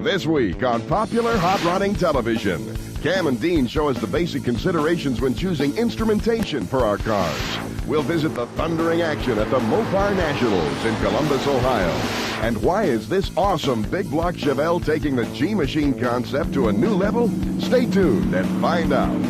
This week on Popular Hot Rodding Television, Cam and Dean show us the basic considerations when choosing instrumentation for our cars. We'll visit the thundering action at the Mopar Nationals in Columbus, Ohio. And why is this awesome big block Chevelle taking the G-Machine concept to a new level? Stay tuned and find out.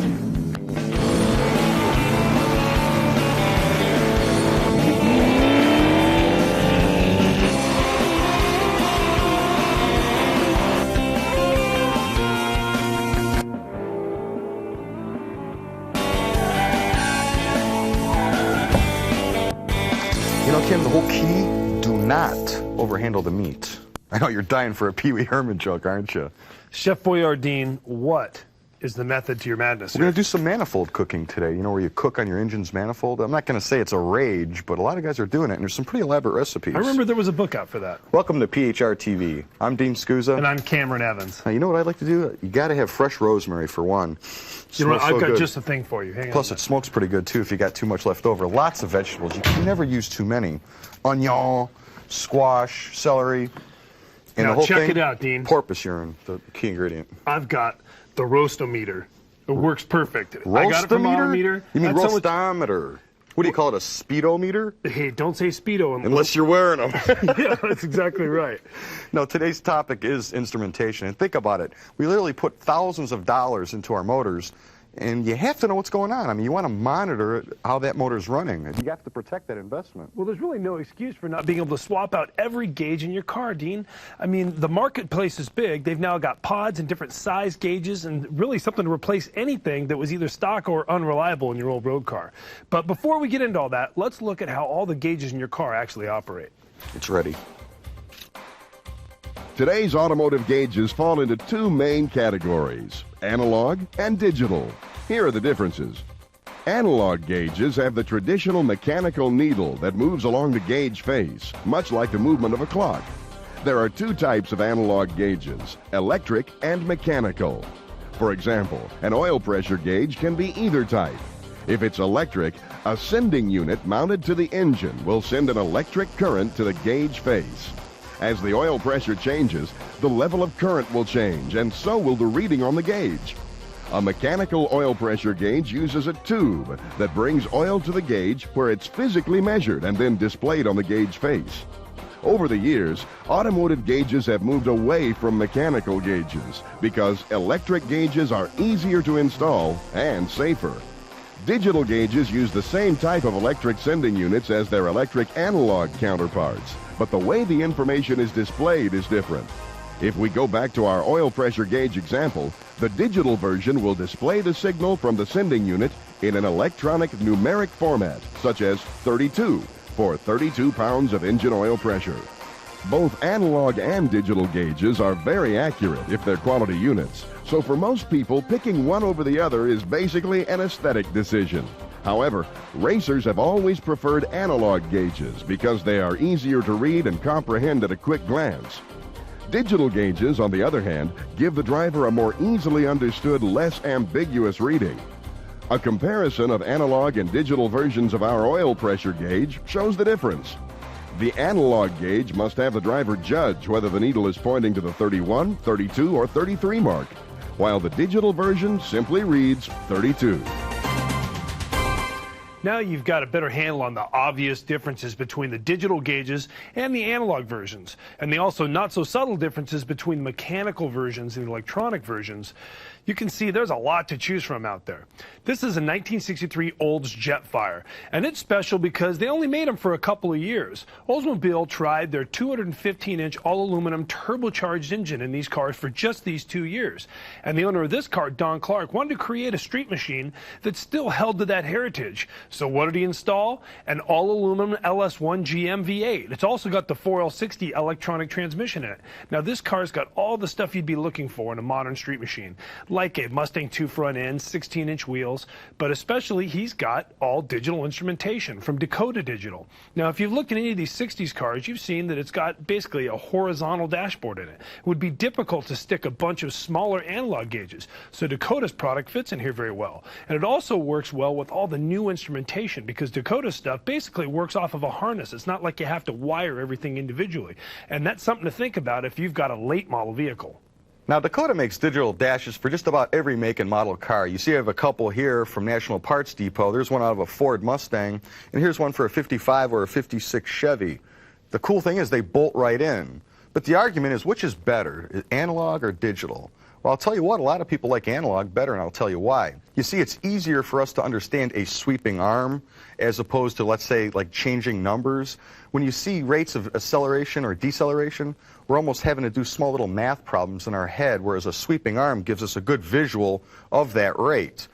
You know, Kim, the whole key, do not overhandle the meat. I know you're dying for a Pee Wee Herman joke, aren't you? Chef Boyardee, what is the method to your madness? We're going to do some manifold cooking today, you know, where you cook on your engine's manifold. I'm not going to say it's a rage, but a lot of guys are doing it, and there's some pretty elaborate recipes. I remember there was a book out for that. Welcome to PHR TV. I'm Dean Skuza. And I'm Cameron Evans. Now, you know what I'd like to do? You got to have fresh rosemary for one. You know what, I've got good. just a thing for you. Hang on. Plus, it smokes pretty good, too, if you got too much left over. Lots of vegetables. You can never use too many. Onion, squash, celery. And now, the whole check thing, it out, Dean. Porpoise urine, the key ingredient. I've got the roastometer. It works perfect. I got it from Autometer. You mean That's roastometer? What do you call it, a speedometer? Hey, don't say speedo. Unless you're wearing them. Yeah, that's exactly right. No, today's topic is instrumentation. And think about it. We literally put thousands of dollars into our motors, and you have to know what's going on. I mean, you want to monitor how that motor's running. You have to protect that investment. Well, there's really no excuse for not being able to swap out every gauge in your car, Dean. I mean, the marketplace is big. They've now got pods and different size gauges and really something to replace anything that was either stock or unreliable in your old road car. But before we get into all that, let's look at how all the gauges in your car actually operate. It's ready. Today's automotive gauges fall into two main categories, analog and digital. Here are the differences. Analog gauges have the traditional mechanical needle that moves along the gauge face, much like the movement of a clock. There are two types of analog gauges, electric and mechanical. For example, an oil pressure gauge can be either type. If it's electric, a sending unit mounted to the engine will send an electric current to the gauge face. As the oil pressure changes, the level of current will change, and so will the reading on the gauge. A mechanical oil pressure gauge uses a tube that brings oil to the gauge where it's physically measured and then displayed on the gauge face. Over the years, automotive gauges have moved away from mechanical gauges because electric gauges are easier to install and safer. Digital gauges use the same type of electric sending units as their electric analog counterparts, but the way the information is displayed is different. If we go back to our oil pressure gauge example, the digital version will display the signal from the sending unit in an electronic numeric format, such as 32 for 32 pounds of engine oil pressure. Both analog and digital gauges are very accurate if they're quality units, so for most people, picking one over the other is basically an aesthetic decision. However, racers have always preferred analog gauges because they are easier to read and comprehend at a quick glance. Digital gauges, on the other hand, give the driver a more easily understood, less ambiguous reading. A comparison of analog and digital versions of our oil pressure gauge shows the difference. The analog gauge must have the driver judge whether the needle is pointing to the 31, 32, or 33 mark, while the digital version simply reads 32. Now you've got a better handle on the obvious differences between the digital gauges and the analog versions, and the also not so subtle differences between the mechanical versions and the electronic versions. You can see there's a lot to choose from out there. This is a 1963 Olds Jetfire, and it's special because they only made them for a couple of years. Oldsmobile tried their 215-inch all-aluminum turbocharged engine in these cars for just these 2 years. And the owner of this car, Don Clark, wanted to create a street machine that still held to that heritage. So what did he install? An all-aluminum LS1 GM V8. It's also got the 4L60 electronic transmission in it. Now this car's got all the stuff you'd be looking for in a modern street machine, like a Mustang 2 front end, 16-inch wheels, but especially he's got all digital instrumentation from Dakota Digital. Now, if you've looked at any of these 60s cars, you've seen that it's got basically a horizontal dashboard in it. It would be difficult to stick a bunch of smaller analog gauges, so Dakota's product fits in here very well. And it also works well with all the new instrumentation instrumentation, because Dakota stuff basically works off of a harness. It's not like you have to wire everything individually. And that's something to think about if you've got a late model vehicle. Now, Dakota makes digital dashes for just about every make and model car. You see I have a couple here from National Parts Depot. There's one out of a Ford Mustang, and here's one for a 55 or a 56 Chevy. The cool thing is they bolt right in. But the argument is, which is better, analog or digital? Well, I'll tell you what, a lot of people like analog better, and I'll tell you why. You see, it's easier for us to understand a sweeping arm as opposed to, let's say, like changing numbers. When you see rates of acceleration or deceleration, we're almost having to do small little math problems in our head, whereas a sweeping arm gives us a good visual of that rate.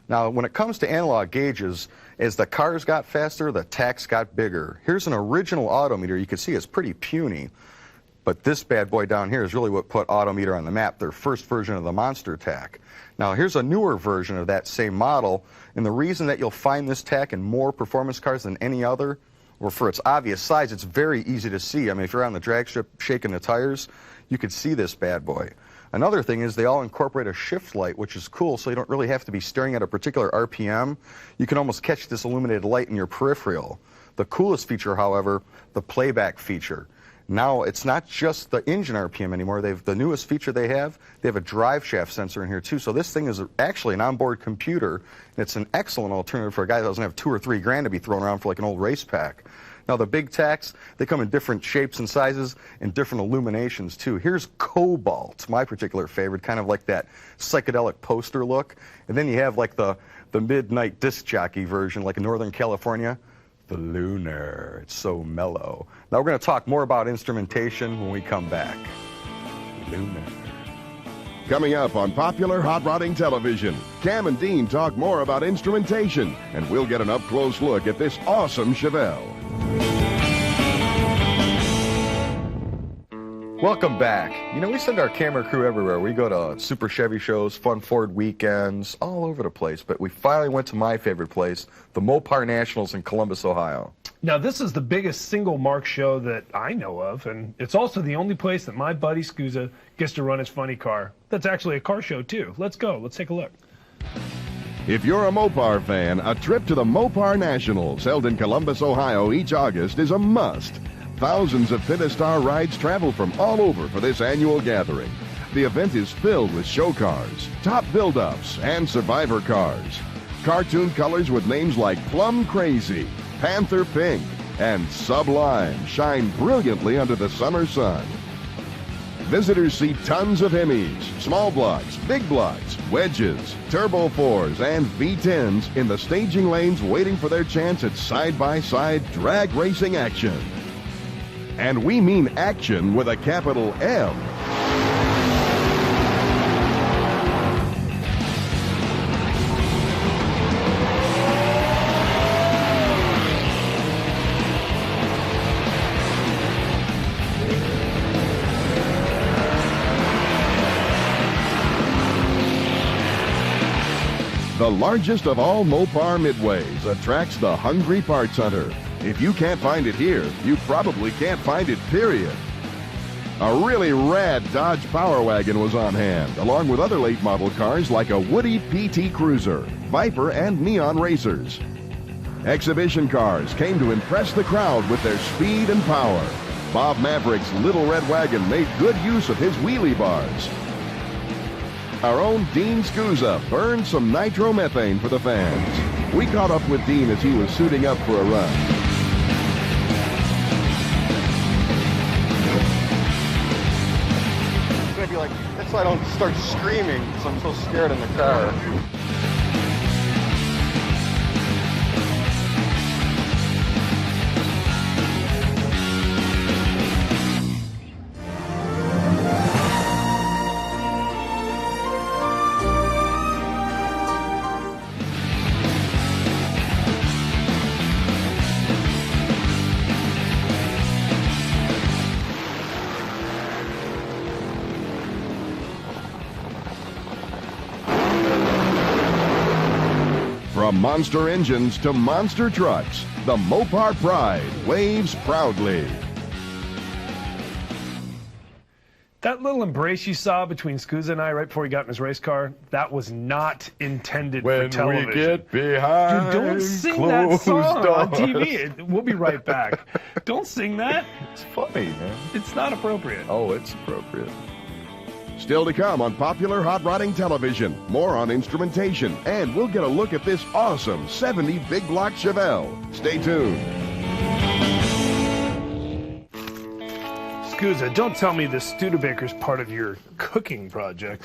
Now, when it comes to analog gauges, as the cars got faster, the tacks got bigger. Here's an original autometer. You can see it's pretty puny. But this bad boy down here is really what put Autometer on the map, their first version of the Monster tack. Now, here's a newer version of that same model, and the reason that you'll find this tack in more performance cars than any other, or for its obvious size, it's very easy to see. I mean, if you're on the drag strip shaking the tires, you could see this bad boy. Another thing is they all incorporate a shift light, which is cool, so you don't really have to be staring at a particular RPM. You can almost catch this illuminated light in your peripheral. The coolest feature, however, the playback feature. Now, it's not just the engine RPM anymore. The newest feature they have a drive shaft sensor in here, too. So this thing is actually an onboard computer. And it's an excellent alternative for a guy that doesn't have $2 or $3 grand to be thrown around for like an old race pack. Now, the big tacks, they come in different shapes and sizes and different illuminations, too. Here's Cobalt, my particular favorite, kind of like that psychedelic poster look. And then you have like the midnight disc jockey version, like in Northern California. The Lunar. It's so mellow. Now we're going to talk more about instrumentation when we come back. Lunar. Coming up on popular hot rodding television, Cam and Dean talk more about instrumentation, and we'll get an up-close look at this awesome Chevelle. Welcome back. You know, we send our camera crew everywhere. We go to Super Chevy shows, Fun Ford weekends, all over the place. But we finally went to my favorite place, the Mopar Nationals in Columbus, Ohio. Now, this is the biggest single mark show that I know of, and it's also the only place that my buddy Skuza gets to run his funny car. That's actually a car show, too. Let's go. Let's take a look. If you're a Mopar fan, a trip to the Mopar Nationals, held in Columbus, Ohio, each August is a must. Thousands of Finistar rides travel from all over for this annual gathering. The event is filled with show cars, top build-ups, and survivor cars. Cartoon colors with names like Plum Crazy, Panther Pink, and Sublime shine brilliantly under the summer sun. Visitors see tons of Hemis, small blocks, big blocks, wedges, Turbo 4s, and V10s in the staging lanes waiting for their chance at side-by-side drag racing action. And we mean action with a capital M. The largest of all Mopar midways attracts the hungry parts hunter. If you can't find it here, you probably can't find it, period. A really rad Dodge Power Wagon was on hand, along with other late model cars like a Woody PT Cruiser, Viper, and Neon Racers. Exhibition cars came to impress the crowd with their speed and power. Bob Maverick's Little Red Wagon made good use of his wheelie bars. Our own Dean Skuza burned some nitromethane for the fans. We caught up with Dean as he was suiting up for a run. It's going to be like, that's why I don't start screaming, because I'm so scared in the car. From monster engines to monster trucks, the Mopar Pride waves proudly. That little embrace you saw between Skuza and I right before he got in his race car, that was not intended for television. When we get behind Dude, don't sing that song doors. on TV. We'll be right back. Don't sing that. It's funny, man. It's not appropriate. Oh, it's appropriate. Still to come on popular hot rodding television, more on instrumentation, and we'll get a look at this awesome 70 big block Chevelle. Stay tuned. Skuza, don't tell me the Studebaker's part of your cooking project.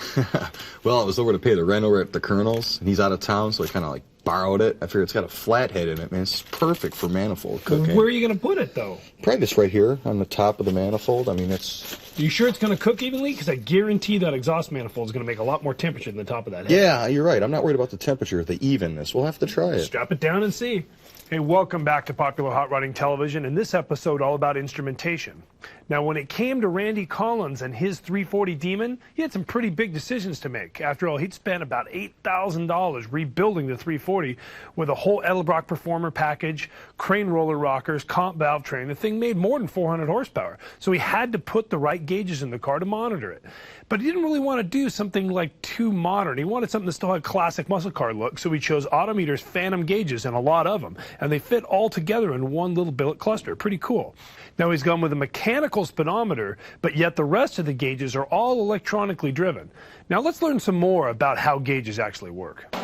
Well, I was over to pay the rent over at the Colonel's, and he's out of town, so I kind of like borrowed it. I figured it's got a flathead in it, man. It's perfect for manifold cooking. Where are you going to put it, though? Probably just right here on the top of the manifold. I mean, it's... Are you sure it's going to cook evenly? Because I guarantee that exhaust manifold is going to make a lot more temperature than the top of that head. Yeah, you're right. I'm not worried about the temperature, the evenness. We'll have to try it. Strap it down and see. Hey, welcome back to Popular Hot Rodding Television, and this episode all about instrumentation. Now, when it came to Randy Collins and his 340 Demon, he had some pretty big decisions to make. After all, he'd spent about $8,000 rebuilding the 340 with a whole Edelbrock Performer package, crane roller rockers, comp valve train. The thing made more than 400 horsepower, so he had to put the right gauges in the car to monitor it. But he didn't really want to do something like too modern. He wanted something that still had classic muscle car look, so he chose Autometer's Phantom gauges, and a lot of them. And they fit all together in one little billet cluster. Pretty cool. Now he's gone with a mechanical speedometer, but yet the rest of the gauges are all electronically driven. Now let's learn some more about how gauges actually work.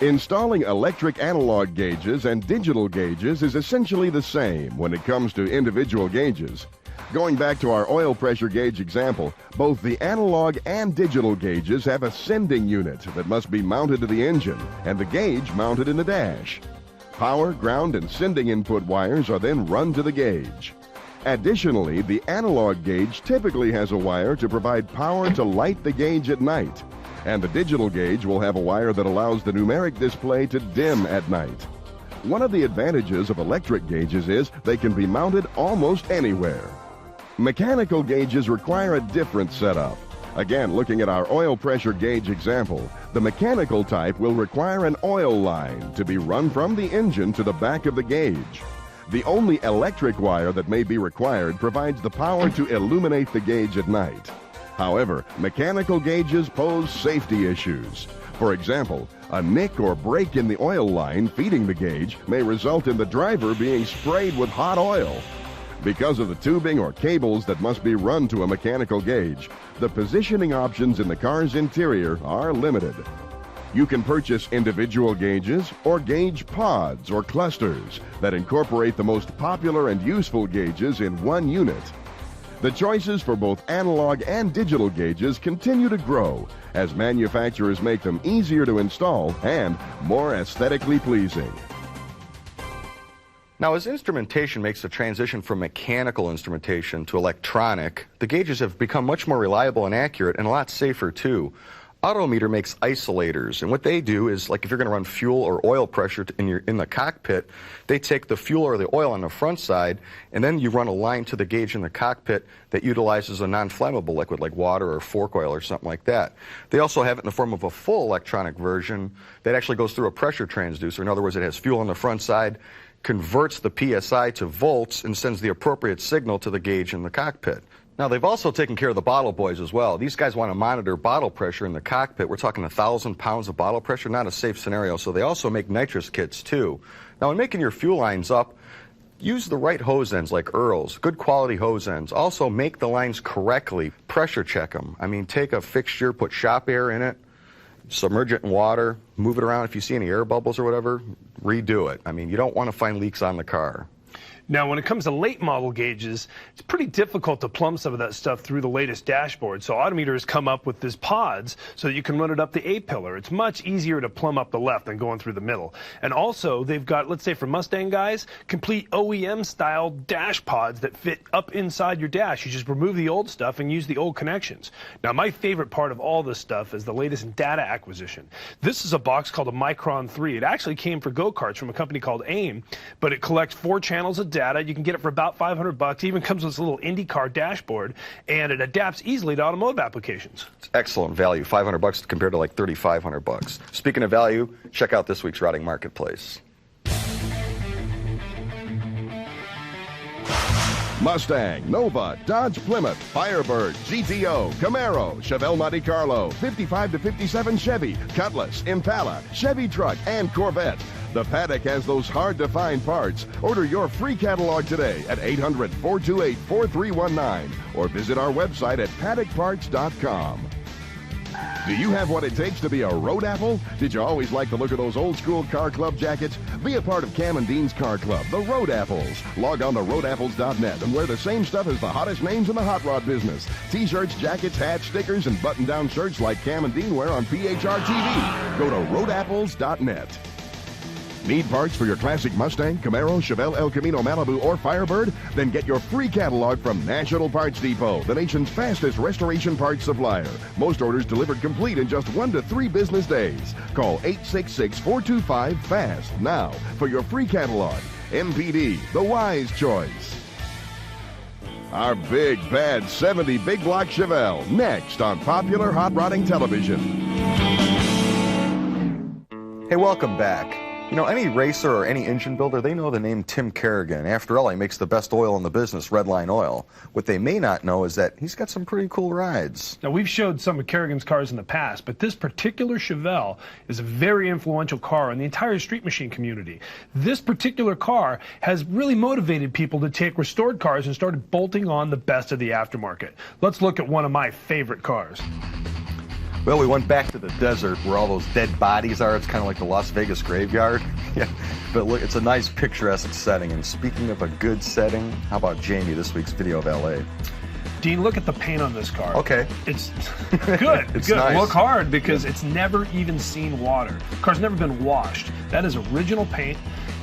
Installing electric analog gauges and digital gauges is essentially the same when it comes to individual gauges. Going back to our oil pressure gauge example, both the analog and digital gauges have a sending unit that must be mounted to the engine and the gauge mounted in the dash. Power, ground, and sending input wires are then run to the gauge. Additionally, the analog gauge typically has a wire to provide power to light the gauge at night, and the digital gauge will have a wire that allows the numeric display to dim at night. One of the advantages of electric gauges is they can be mounted almost anywhere. Mechanical gauges require a different setup. Again, looking at our oil pressure gauge example, the mechanical type will require an oil line to be run from the engine to the back of the gauge. The only electric wire that may be required provides the power to illuminate the gauge at night. However, mechanical gauges pose safety issues. For example, a nick or break in the oil line feeding the gauge may result in the driver being sprayed with hot oil. Because of the tubing or cables that must be run to a mechanical gauge, the positioning options in the car's interior are limited. You can purchase individual gauges or gauge pods or clusters that incorporate the most popular and useful gauges in one unit. The choices for both analog and digital gauges continue to grow as manufacturers make them easier to install and more aesthetically pleasing. Now, as instrumentation makes the transition from mechanical instrumentation to electronic, the gauges have become much more reliable and accurate and a lot safer, too. Autometer makes isolators, and what they do is, like if you're going to run fuel or oil pressure in the cockpit, they take the fuel or the oil on the front side, and then you run a line to the gauge in the cockpit that utilizes a non-flammable liquid like water or fork oil or something like that. They also have it in the form of a full electronic version that actually goes through a pressure transducer. In other words, it has fuel on the front side, converts the PSI to volts, and sends the appropriate signal to the gauge in the cockpit. Now, they've also taken care of the bottle boys as well. These guys want to monitor bottle pressure in the cockpit. We're talking 1,000 pounds of bottle pressure, not a safe scenario. So they also make nitrous kits, too. Now, when making your fuel lines up, use the right hose ends like Earl's, good quality hose ends. Also, make the lines correctly. Pressure check them. I mean, take a fixture, put shop air in it, submerge it in water, move it around. If you see any air bubbles or whatever, redo it. I mean, you don't want to find leaks on the car. Now, when it comes to late model gauges, it's pretty difficult to plumb some of that stuff through the latest dashboard. So Autometer has come up with these pods so that you can run it up the A-pillar. It's much easier to plumb up the left than going through the middle. And also, they've got, let's say for Mustang guys, complete OEM-style dash pods that fit up inside your dash. You just remove the old stuff and use the old connections. Now, my favorite part of all this stuff is the latest in data acquisition. This is a box called a Micron 3. It actually came for go-karts from a company called AIM, but it collects 4 channels of data. You can get it for about $500. It even comes with this little IndyCar dashboard, and it adapts easily to automotive applications. It's excellent value, $500 compared to like $3,500. Speaking of value, check out this week's Routing Marketplace. Mustang, Nova, Dodge Plymouth, Firebird, GTO, Camaro, Chevelle Monte Carlo, 55 to 57 Chevy, Cutlass, Impala, Chevy truck, and Corvette. The Paddock has those hard-to-find parts. Order your free catalog today at 800-428-4319 or visit our website at paddockparts.com. Do you have what it takes to be a road apple? Did you always like the look of those old-school car club jackets? Be a part of Cam and Dean's Car Club, the Road Apples. Log on to roadapples.net and wear the same stuff as the hottest names in the hot rod business. T-shirts, jackets, hats, stickers, and button-down shirts like Cam and Dean wear on PHR TV. Go to roadapples.net. Need parts for your classic Mustang, Camaro, Chevelle, El Camino, Malibu, or Firebird? Then get your free catalog from National Parts Depot, the nation's fastest restoration parts supplier. Most orders delivered complete in just 1 to 3 business days. Call 866-425-FAST now for your free catalog. MPD, the wise choice. Our big, bad 70 big block Chevelle, next on popular hot rodding television. Hey, welcome back. You know, any racer or any engine builder, they know the name Tim Kerrigan. After all, he makes the best oil in the business, Redline Oil. What they may not know is that he's got some pretty cool rides. Now, we've showed some of Kerrigan's cars in the past, but this particular Chevelle is a very influential car in the entire street machine community. This particular car has really motivated people to take restored cars and started bolting on the best of the aftermarket. Let's look at one of my favorite cars. Well, we went back to the desert where all those dead bodies are. It's kind of like the Las Vegas graveyard. Yeah, but look, it's a nice picturesque setting. And speaking of a good setting, how about Jamie, this week's video of L.A.? Dean, look at the paint on this car. Okay. It's good. It's good. nice. Look hard because it's never even seen water. The car's never been washed. That is original paint.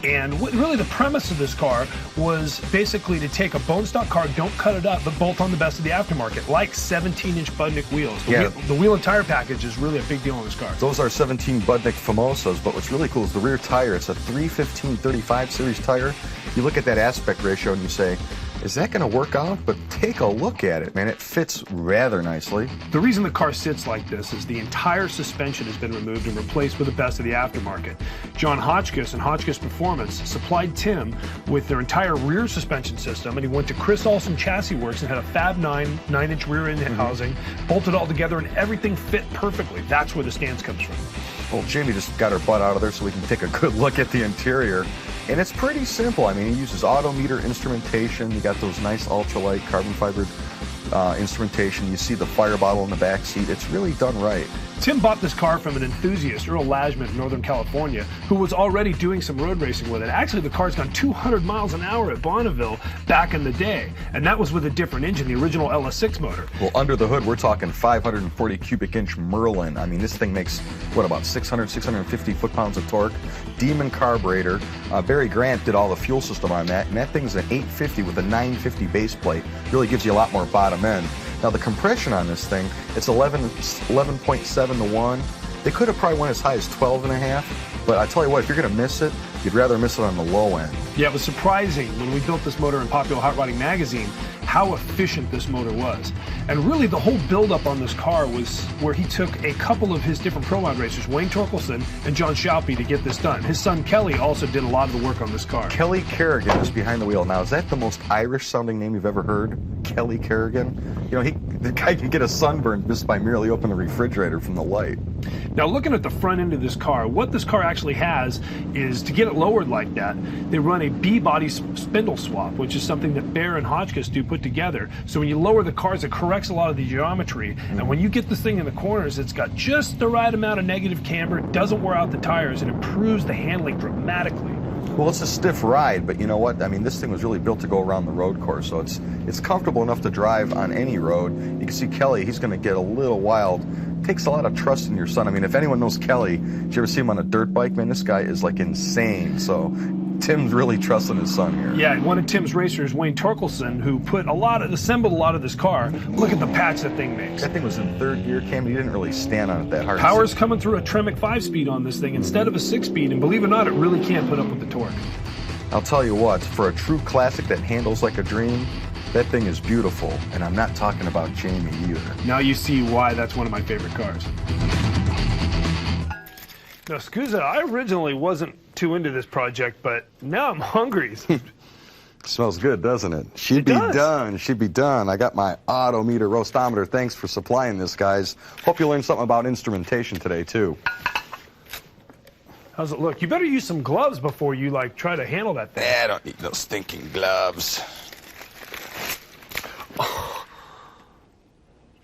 And really the premise of this car was basically to take a bone stock car, don't cut it up, but bolt on the best of the aftermarket, like 17-inch Budnick wheels. The wheel and tire package is really a big deal on this car. Those are 17 Budnick Famosas, but what's really cool is the rear tire. It's a 315/35 series tire. You look at that aspect ratio and you say, is that going to work out? But take a look at it, man. It fits rather nicely. The reason the car sits like this is the entire suspension has been removed and replaced with the best of the aftermarket. John Hotchkiss and Hotchkiss Performance supplied Tim with their entire rear suspension system, and he went to Chris Olson Chassis Works and had a Fab 9-inch rear end housing, bolted all together, and everything fit perfectly. That's where the stance comes from. Well, Jamie just got her butt out of there so we can take a good look at the interior. And it's pretty simple. I mean, he uses autometer instrumentation. You got those nice ultralight carbon fiber instrumentation. You see the fire bottle in the back seat. It's really done right. Tim bought this car from an enthusiast, Earl Lashman in Northern California, who was already doing some road racing with it. Actually, the car's gone 200 miles an hour at Bonneville back in the day, and that was with a different engine, the original LS6 motor. Well, under the hood, we're talking 540 cubic inch Merlin. I mean, this thing makes, what, about 650 foot-pounds of torque. Demon carburetor. Barry Grant did all the fuel system on that, and that thing's an 850 with a 950 base plate. Really gives you a lot more bottom end. Now, the compression on this thing, it's 11.7 to 1. They could have probably went as high as 12.5, but I tell you what, if you're going to miss it, you'd rather miss it on the low end. Yeah, it was surprising when we built this motor in Popular Hot Rodding magazine how efficient this motor was. And really the whole buildup on this car was where he took a couple of his different pro mod racers, Wayne Torkelson and John Schaupy, to get this done. His son Kelly also did a lot of the work on this car. Kelly Kerrigan is behind the wheel. Now, is that the most Irish sounding name you've ever heard? Kelly Kerrigan? You know, the guy can get a sunburn just by merely opening the refrigerator from the light. Now, looking at the front end of this car, what this car actually has is, to get it lowered like that, they run a B-body spindle swap, which is something that Bear and Hotchkiss do put together. So when you lower the cars, it corrects a lot of the geometry. And when you get this thing in the corners, it's got just the right amount of negative camber, doesn't wear out the tires, and improves the handling dramatically. Well, it's a stiff ride, but you know what? I mean, this thing was really built to go around the road course, so it's comfortable enough to drive on any road. You can see Kelly, he's going to get a little wild. Takes a lot of trust in your son. I mean, if anyone knows Kelly, did you ever see him on a dirt bike? Man, this guy is like insane. So Tim's really trusting his son here. Yeah, one of Tim's racers, Wayne Torkelson, who assembled a lot of this car. Look at the patch that thing makes. That thing was in third gear, Cam. He didn't really stand on it that hard. Power's coming through a Tremec 5-speed on this thing instead of a 6-speed, and believe it or not, it really can't put up with the torque. I'll tell you what, for a true classic that handles like a dream, that thing is beautiful, and I'm not talking about Jamie either. Now you see why that's one of my favorite cars. Now, Skuza, I originally wasn't too into this project, but now I'm hungry. Smells good, doesn't it? She'd be done. She'd be done. I got my odometer, roastometer. Thanks for supplying this, guys. Hope you learned something about instrumentation today, too. How's it look? You better use some gloves before you, like, try to handle that thing. I don't need those stinking gloves.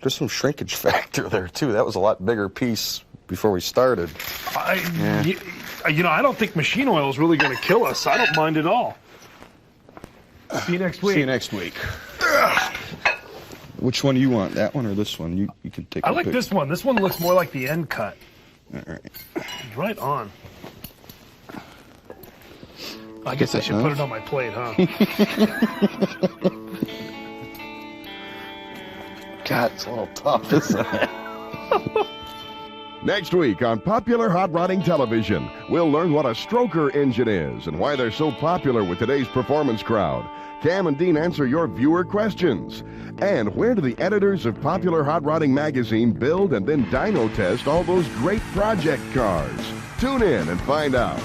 There's some shrinkage factor there, too. That was a lot bigger piece before we started. You know, I don't think machine oil is really going to kill us. I don't mind at all. See you next week. See you next week. Which one do you want? That one or this one? You can take. I like this one. This one looks more like the end cut. All right. Right on. I guess I should put it on my plate, huh? God, it's a little tough, isn't it? Next week on Popular Hot Rodding Television, we'll learn what a stroker engine is and why they're so popular with today's performance crowd. Cam and Dean answer your viewer questions. And where do the editors of Popular Hot Rodding magazine build and then dyno test all those great project cars? Tune in and find out.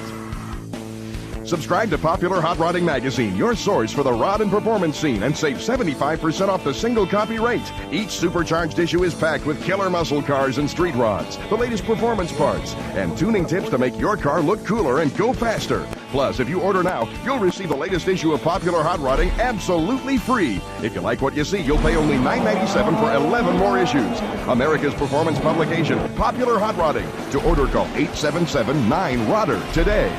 Subscribe to Popular Hot Rodding magazine, your source for the rod and performance scene, and save 75% off the single copy rate. Each supercharged issue is packed with killer muscle cars and street rods, the latest performance parts, and tuning tips to make your car look cooler and go faster. Plus, if you order now, you'll receive the latest issue of Popular Hot Rodding absolutely free. If you like what you see, you'll pay only $9.97 for 11 more issues. America's performance publication, Popular Hot Rodding. To order, call 877-9-RODDER today.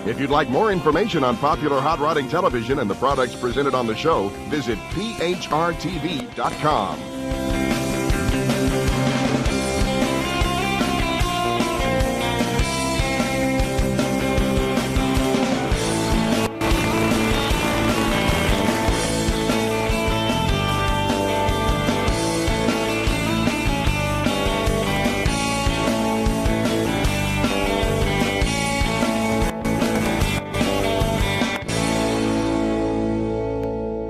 If you'd like more information on Popular Hot Rodding Television and the products presented on the show, visit PHRTV.com.